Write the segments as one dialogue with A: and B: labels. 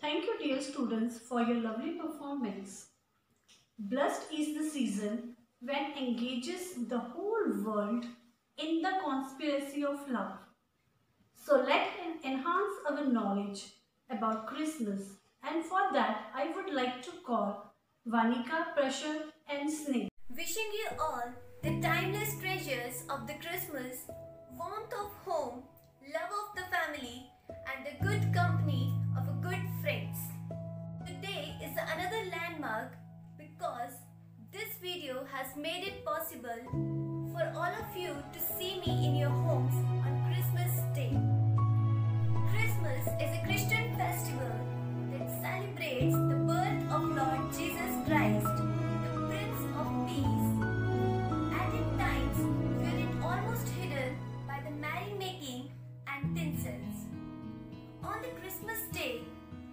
A: Thank you, dear students, for your lovely performance. Blessed is the season when engages the whole world in the conspiracy of love. So let him enhance our knowledge about Christmas, and for that I would like to call Vanika, Prashant and Sneh.
B: Wishing you all the timeless treasures of the Christmas, warmth of home, love of the family, and the good company of a good friends. Today is another landmark because this video has made it possible for all of you to see me in your homes on Christmas Day. Christmas is a Christian festival that celebrates the birth of Lord Jesus Christ, the Prince of Peace. At times, feel it almost hidden by the merrymaking and tinsels. On the Christmas Day,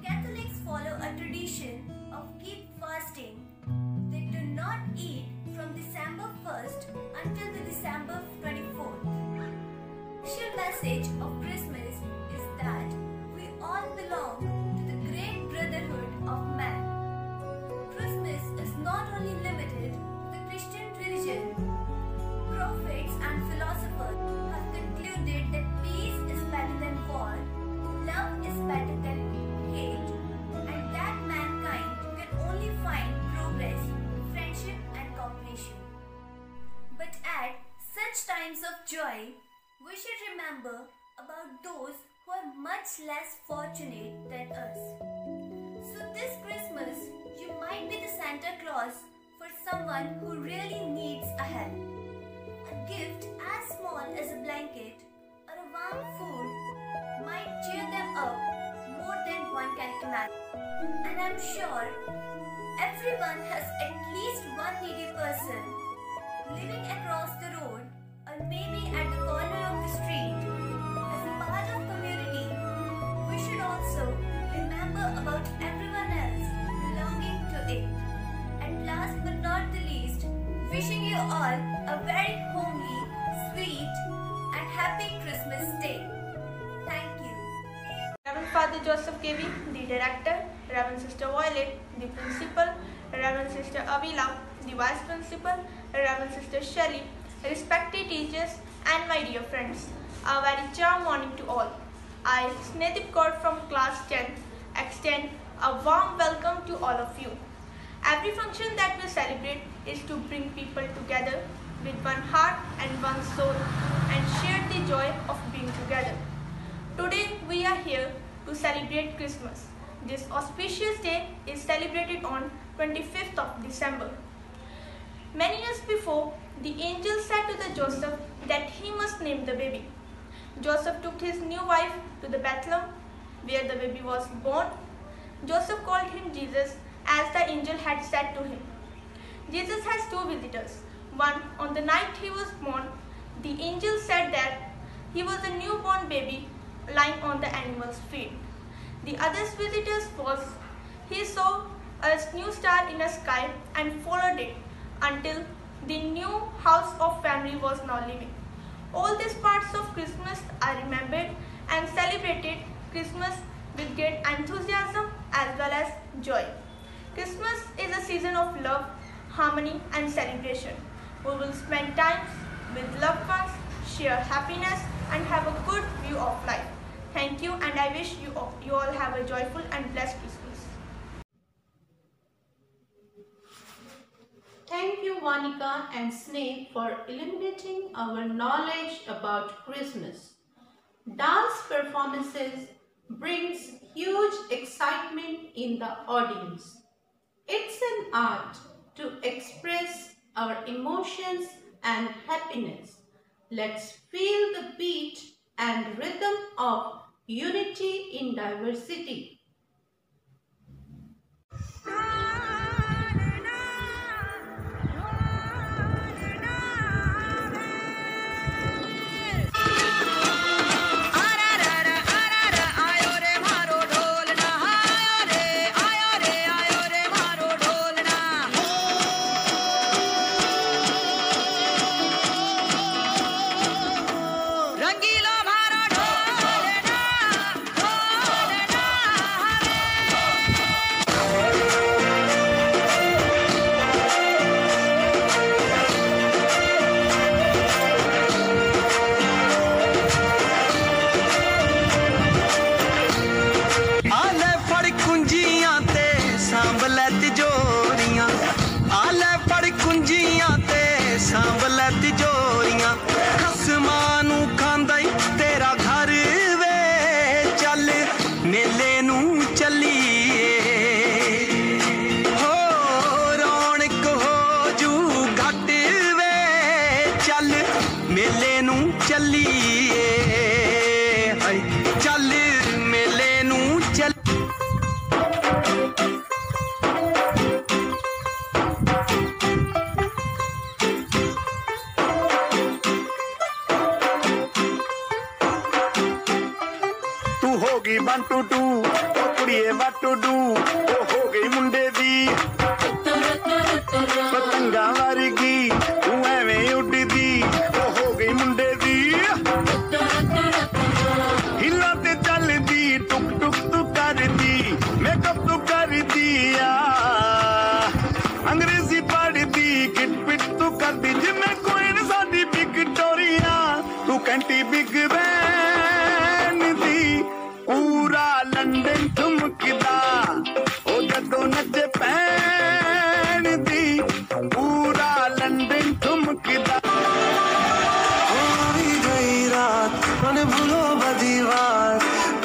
B: Catholics follow a tradition of keep fasting. They do not eat from December 1st until the December 24th. The special message of Christmas is that we all belong to the great brotherhood of man. Christmas is not only limited to the Christian religion. Prophets and philosophers have concluded that peace is better than war, love is better than hate, and that mankind can only find progress, friendship and cooperation. But at such times of joy, we should remember about those who are much less fortunate than us. So this Christmas, you might be the Santa Claus for someone who really needs a help. A gift as small as a blanket or a warm food might cheer them up more than one can imagine. And I'm sure everyone has at least one needy person living across the road or maybe at the corner of the street. As a part of community, we should also remember about everyone else belonging to it. And last but not the least, wishing you all a very homely, sweet and happy Christmas Day. Thank you.
C: Reverend Father Joseph KV, the director, Reverend Sister Violet, the principal, Reverend Sister Avila, the vice principal, Reverend Sister Shelley, respected teachers and my dear friends, a very charm morning to all. I, Snedip Kaur from class 10, extend a warm welcome to all of you. Every function that we celebrate is to bring people together with one heart and one soul and share the joy of being together. Today we are here to celebrate Christmas. This auspicious day is celebrated on 25th of December. Many years before, the angel said to the Joseph that he must name the baby. Joseph took his new wife to the Bethlehem, where the baby was born. Joseph called him Jesus, as the angel had said to him. Jesus has two visitors. One, on the night he was born, the angel said that he was a newborn baby lying on the animal's feet. The other's visitors was, he saw a new star in the sky and followed it until the new house of family was now living. All these parts of Christmas are remembered and celebrated Christmas with great enthusiasm as well as joy. Christmas is a season of love, harmony and celebration. We will spend time with loved ones, share happiness and have a good view of life. Thank you, and I wish you all have a joyful and blessed Christmas.
D: Thank you, Vanika and Sneh, for illuminating our knowledge about Christmas. Dance performances brings huge excitement in the audience. It's an art to express our emotions and happiness. Let's feel the beat and rhythm of unity in diversity.
E: रंगीला भारा ढोलना ढोलना ओ कुड़िए what to do ओ हो गई मुंडे दी पतंगा वर्गी तू एवें उड़दी ओ हो गई मुंडे दी हिला ते चलदी टुक टुक तू करदी मेकअप तू कर दिया अंग्रेजी पढ़दी किट पिट तू करदी जिमें कोई साडी विक्टोरिया तू कैंटी बिग बैन दी पूरा लंदन ठुमकदा ओ जदों नचे पैन दी पूरा लंदन ठुमकदा
F: होई गई रात मन भूलो बदीवार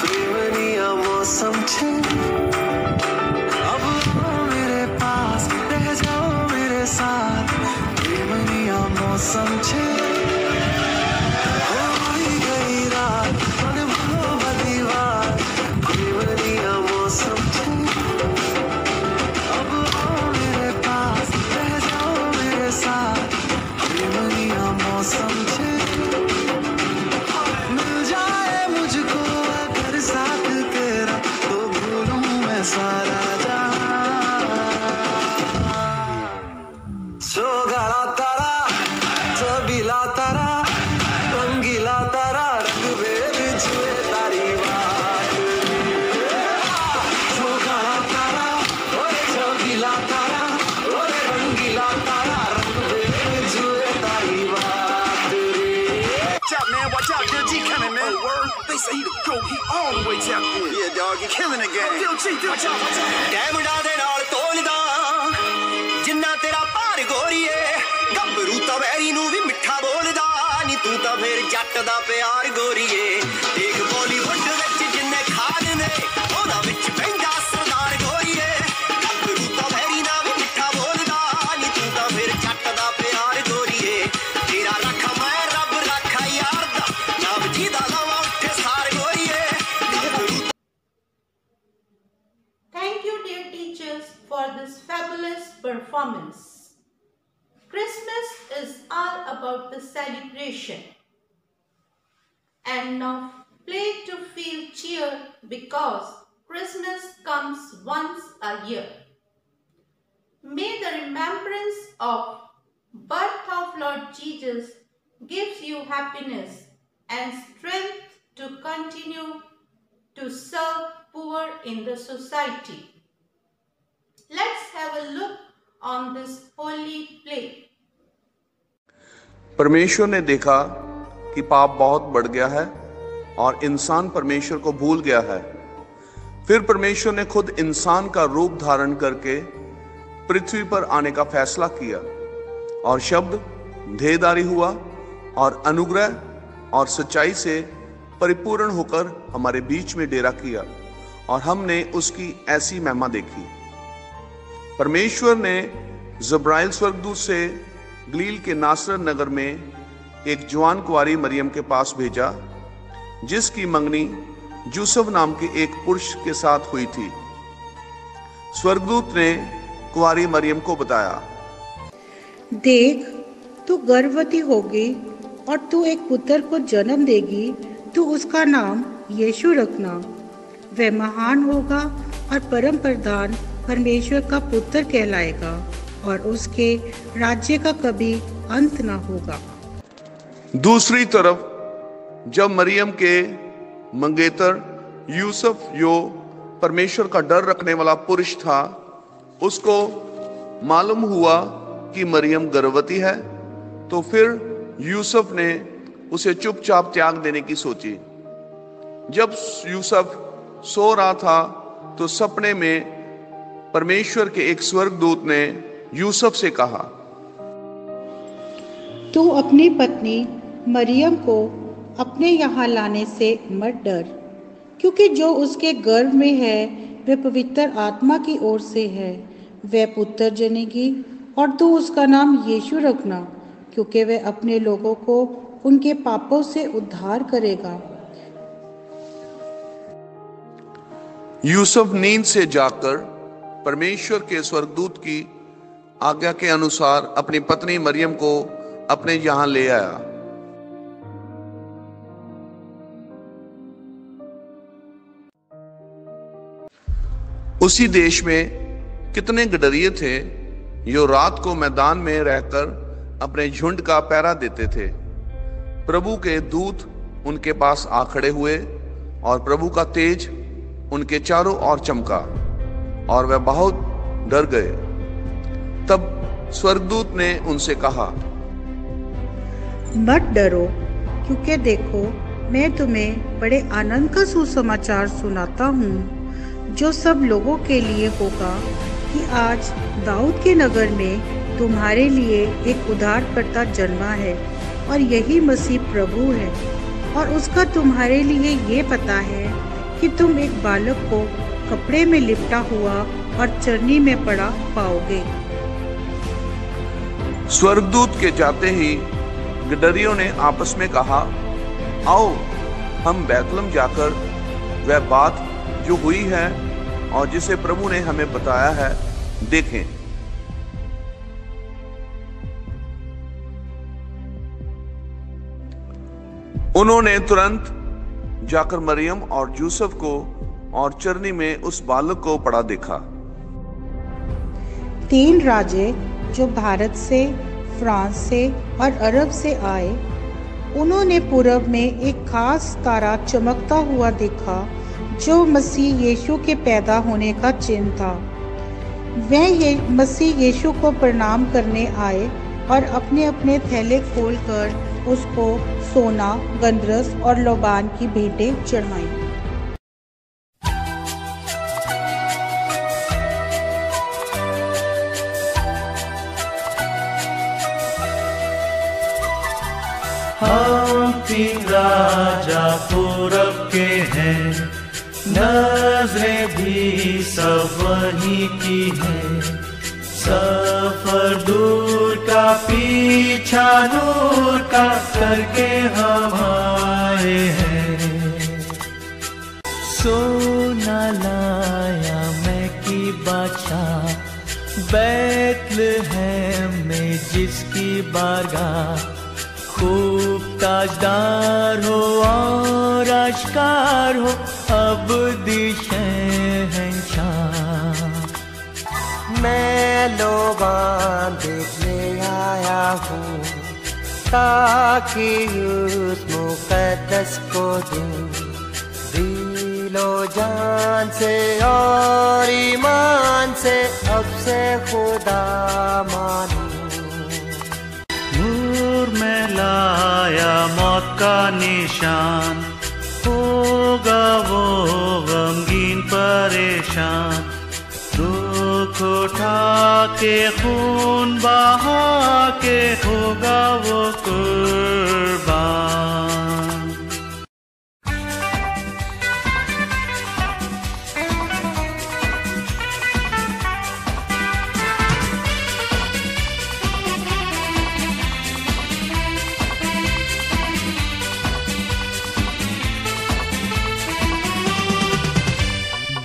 F: प्रेमनिया मौसम छे अब आओ मेरे पास रह जाओ मेरे साथ प्रेमनिया मौसम छे होई गई रात मन भूलो बदीवार प्रेमनिया मौसम छे अब आओ मेरे पास रह जाओ मेरे साथ प्रेमनिया मौसम छे मिल जाए मुझको अगर साथ तेरा तो भूलूं मैं सारा जहां सोगला तारा सबीला तारा रंगीला तारा रंग बेर छुए तारी बात सोगला तारा ओए सबीला तारा ओए रंगीला तारा रंग बेर छुए तारी बात
E: Watch out, man. Watch out. Lil G coming, man. Oh, word. They say he the GOAT. He all the way tapped in. Yeah, dog. You killing the game. Lil G, watch out, watch out.
F: ਡੈਮੰਡਾਂ ਦੇ ਨਾਲ ਤੋਲਦਾ ਜਿੰਨਾ ਤੇਰਾ ਭਾਰ ਗੋਰੀਏ ਗੱਭਰੂ ਤਾਂ very ਨੂੰ ਵੀ ਮਿੱਠਾ ਬੋਲਦਾ ਨੀ ਤੂੰ ਤਾਂ ਫੇਰ ਜੱਟ ਦਾ ਪਿਆਰ ਗੋਰੀਏ ਦੇਖ ਬਾਲੀਵੁੱਡ ਵਿੱਚ ਜਿੰਨੇ ਖਾਦ ਨੇ ਉਹਦਾ ਵਿੱਚ ਪੈਂਦਾ ਸਰਦਾਰ ਗੋਰੀਏ ਗੱਭਰੂ ਤਾਂ ਵੈਰੀ ਨਾਲ ਵੀ ਮਿੱਠਾ ਬੋਲਦਾ ਨੀ ਤੂੰ ਤਾਂ ਫੇਰ ਜੱਟ ਦਾ ਪਿਆਰ ਗੋਰੀਏ ਤੇਰਾ ਰੱਖਾ ਮੈਂ ਰੱਬ ਰੱਖਾ ਯਾਰ ਦਾ ਨਾ ਜੀ ਦਾ ਲਾਵਾਂ ਉੱਥੇ ਸਾਰ ਗੋਰੀਏ ਗੱਭਰੂ
D: Thank you, dear teachers, for this fabulous performance. Christmas is all about the celebration. And now play to feel cheer because Christmas comes once a year. May the remembrance of birth of Lord Jesus gives you happiness and strength to continue to serve poor in the society. Let's have a look on this holy play.
G: परमेश्वर ने देखा कि पाप बहुत बढ़ गया है और इंसान परमेश्वर को भूल गया है। फिर परमेश्वर ने खुद इंसान का रूप धारण करके पृथ्वी पर आने का फैसला किया और शब्द देहधारी हुआ और अनुग्रह और सच्चाई से परिपूर्ण होकर हमारे बीच में डेरा किया और हमने उसकी ऐसी महिमा देखी। परमेश्वर ने जब्राइल स्वर्गदूत से गलील के नासरत नगर में एक जवान कुंवारी मरियम के पास भेजा जिसकी मंगनी यूसुफ नाम के एक पुरुष के साथ हुई थी। स्वर्गदूत ने कुंवारी मरियम को बताया,
H: देख, तू गर्भवती होगी और तू एक पुत्र को जन्म देगी। तू उसका नाम यीशु रखना। वह महान होगा और परम प्रधान परमेश्वर का पुत्र कहलाएगा और उसके राज्य का कभी अंत न होगा।
G: दूसरी तरफ जब मरियम के मंगेतर यूसुफ जो परमेश्वर का डर रखने वाला पुरुष था, उसको मालूम हुआ कि मरियम गर्भवती है, तो फिर यूसुफ ने उसे चुपचाप त्याग देने की सोची। जब यूसुफ सो रहा था तो सपने में परमेश्वर के एक स्वर्गदूत ने यूसुफ से कहा,
H: तू अपनी पत्नी मरियम को अपने यहाँ लाने से मत डर, क्योंकि जो उसके गर्भ में है वह पवित्र आत्मा की ओर से है। वह पुत्र जनेगी और तू उसका नाम यीशु रखना, क्योंकि वह अपने लोगों को उनके पापों से उद्धार करेगा।
G: यूसुफ नींद से जाकर परमेश्वर के स्वर्गदूत की आज्ञा के अनुसार अपनी पत्नी मरियम को अपने यहां ले आया। उसी देश में कितने गडरिये थे जो रात को मैदान में रहकर अपने झुंड का पहरा देते थे। प्रभु के दूत उनके पास आ खड़े हुए और प्रभु का तेज उनके चारों ओर चमका और वे बहुत डर गए। तब स्वर्गदूत ने उनसे कहा,
H: मत डरो, क्योंकि देखो मैं तुम्हें बड़े आनंद का सुसमाचार सुनाता हूँ, जो सब लोगों के लिए होगा कि आज दाऊद के नगर में तुम्हारे लिए एक उद्धारकर्ता जन्मा है और यही मसीह प्रभु है। और उसका तुम्हारे लिए ये पता है कि तुम एक बालक को कपड़े में लिपटा हुआ और चरनी में पड़ा पाओगे।
G: स्वर्गदूत के जाते ही गडरियों ने आपस में कहा, आओ हम बैतलहम जाकर वह बात जो हुई है और जिसे प्रभु ने हमें बताया है देखें। उन्होंने तुरंत जाकर मरियम और यूसुफ को और चरनी में उस बालक को पड़ा देखा।
H: 3 राजे जो भारत से, फ्रांस से और अरब से आए, उन्होंने पूरब में एक खास तारा चमकता हुआ देखा जो मसीह यीशु के पैदा होने का चिन्ह था। वे मसीह यीशु को प्रणाम करने आए और अपने अपने थैले खोलकर उसको सोना, गंधरस और लोबान की भेंटें चढ़ाईं।
I: हम 3 राजा पूरब के हैं, नजरें भी सब वहीं की हैं। सफर दूर का पीछा नूर का करके हम आए हैं। सोना लाया मैं की बादशाह, बैतलहम में जिसकी बारगाह खूब ताजदार हो और आश्कार हो अब शहंशाह।
F: मैं लोबान देखने आया हूँ ताकि उस मुकद्दस को दूं दिलो जान से और ईमान से अब से खुदा मानूं।
I: नूर में लाया मौत का निशान, होगा वो गमगीन परेशान। दुख उठा के खून बहा के होगा वो कुर्बान।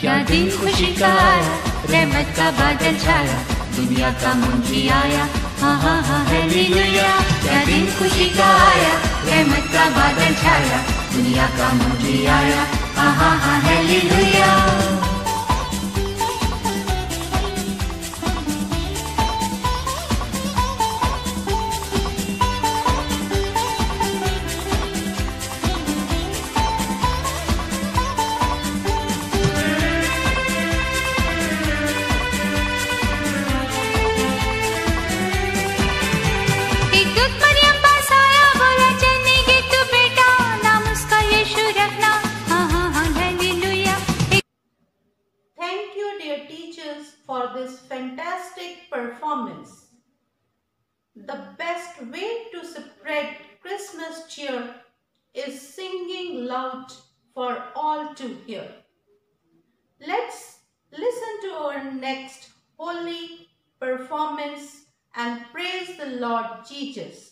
J: क्या दिन खुशी का आया, रहमत का बादल छाया, दुनिया का मुंशी आया, हाँ हाँ हाँ हालेलुया। क्या दिन खुशी का आया, रहमत का बादल छाया, दुनिया का मुंशी आया, हाँ हाँ हाँ hallelujah.
D: For this fantastic performance. The best way to spread Christmas cheer is singing loud for all to hear. Let's listen to our next holy performance and praise the Lord Jesus.